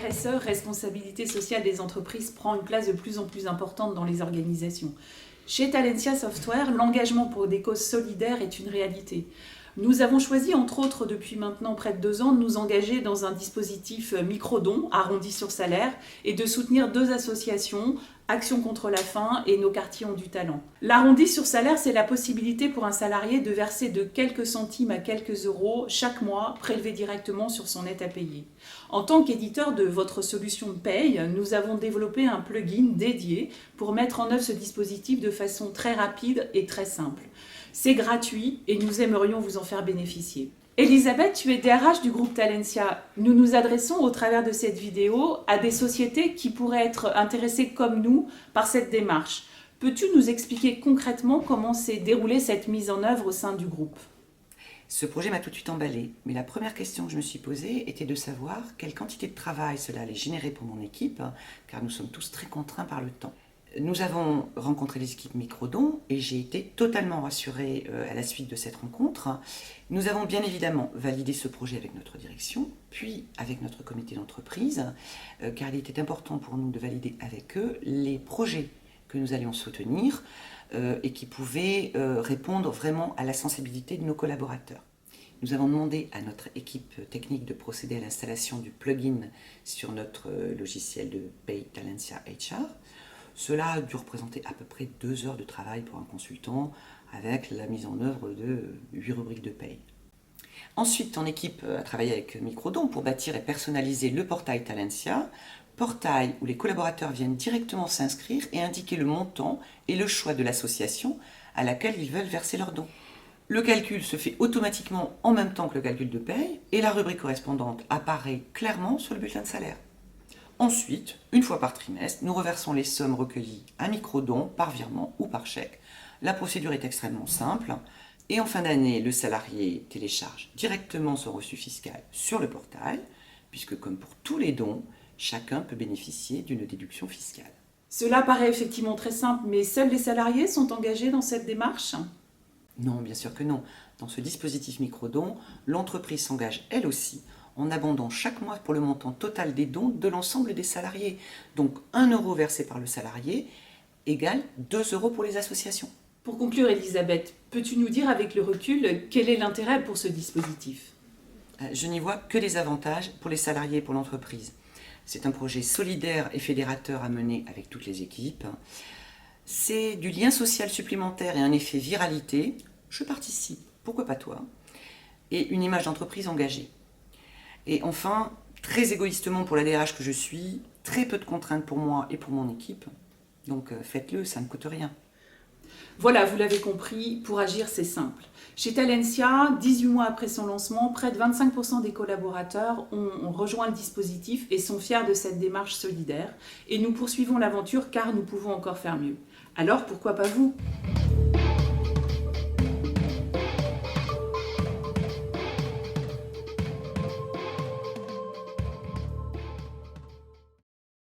RSE, responsabilité sociale des entreprises, prend une place de plus en plus importante dans les organisations. Chez Talentia Software, l'engagement pour des causes solidaires est une réalité. Nous avons choisi, entre autres, depuis maintenant près de 2 ans, de nous engager dans un dispositif micro-don, arrondi sur salaire, et de soutenir 2 associations, Action contre la faim et Nos quartiers ont du talent. L'arrondi sur salaire, c'est la possibilité pour un salarié de verser de quelques centimes à quelques euros chaque mois, prélevés directement sur son net à payer. En tant qu'éditeur de votre solution de paye, nous avons développé un plugin dédié pour mettre en œuvre ce dispositif de façon très rapide et très simple. C'est gratuit et nous aimerions vous en faire bénéficier. Elisabeth, tu es DRH du groupe Talentia. Nous nous adressons au travers de cette vidéo à des sociétés qui pourraient être intéressées comme nous par cette démarche. Peux-tu nous expliquer concrètement comment s'est déroulée cette mise en œuvre au sein du groupe ? Ce projet m'a tout de suite emballée, mais la première question que je me suis posée était de savoir quelle quantité de travail cela allait générer pour mon équipe, car nous sommes tous très contraints par le temps. Nous avons rencontré les équipes Microdon et j'ai été totalement rassurée à la suite de cette rencontre. Nous avons bien évidemment validé ce projet avec notre direction, puis avec notre comité d'entreprise, car il était important pour nous de valider avec eux les projets que nous allions soutenir et qui pouvaient répondre vraiment à la sensibilité de nos collaborateurs. Nous avons demandé à notre équipe technique de procéder à l'installation du plugin sur notre logiciel de paye Talentia HR. Cela a dû représenter à peu près 2 heures de travail pour un consultant avec la mise en œuvre de 8 rubriques de paye. Ensuite, ton équipe a travaillé avec Microdon pour bâtir et personnaliser le portail Talentia, portail où les collaborateurs viennent directement s'inscrire et indiquer le montant et le choix de l'association à laquelle ils veulent verser leurs dons. Le calcul se fait automatiquement en même temps que le calcul de paye et la rubrique correspondante apparaît clairement sur le bulletin de salaire. Ensuite, une fois par trimestre, nous reversons les sommes recueillies à Microdon par virement ou par chèque. La procédure est extrêmement simple. Et en fin d'année, le salarié télécharge directement son reçu fiscal sur le portail, puisque comme pour tous les dons, chacun peut bénéficier d'une déduction fiscale. Cela paraît effectivement très simple, mais seuls les salariés sont engagés dans cette démarche ? Non, bien sûr que non. Dans ce dispositif Microdon, l'entreprise s'engage elle aussi en abondant chaque mois pour le montant total des dons de l'ensemble des salariés. Donc 1 euro versé par le salarié égale 2 euros pour les associations. Pour conclure, Elisabeth, peux-tu nous dire avec le recul quel est l'intérêt pour ce dispositif ? Je n'y vois que des avantages pour les salariés et pour l'entreprise. C'est un projet solidaire et fédérateur à mener avec toutes les équipes. C'est du lien social supplémentaire et un effet viralité. Je participe, pourquoi pas toi ? Et une image d'entreprise engagée. Et enfin, très égoïstement pour la DRH que je suis, très peu de contraintes pour moi et pour mon équipe. Donc faites-le, ça ne coûte rien. Voilà, vous l'avez compris, pour agir, c'est simple. Chez Talentia, 18 mois après son lancement, près de 25% des collaborateurs ont rejoint le dispositif et sont fiers de cette démarche solidaire. Et nous poursuivons l'aventure car nous pouvons encore faire mieux. Alors, pourquoi pas vous ?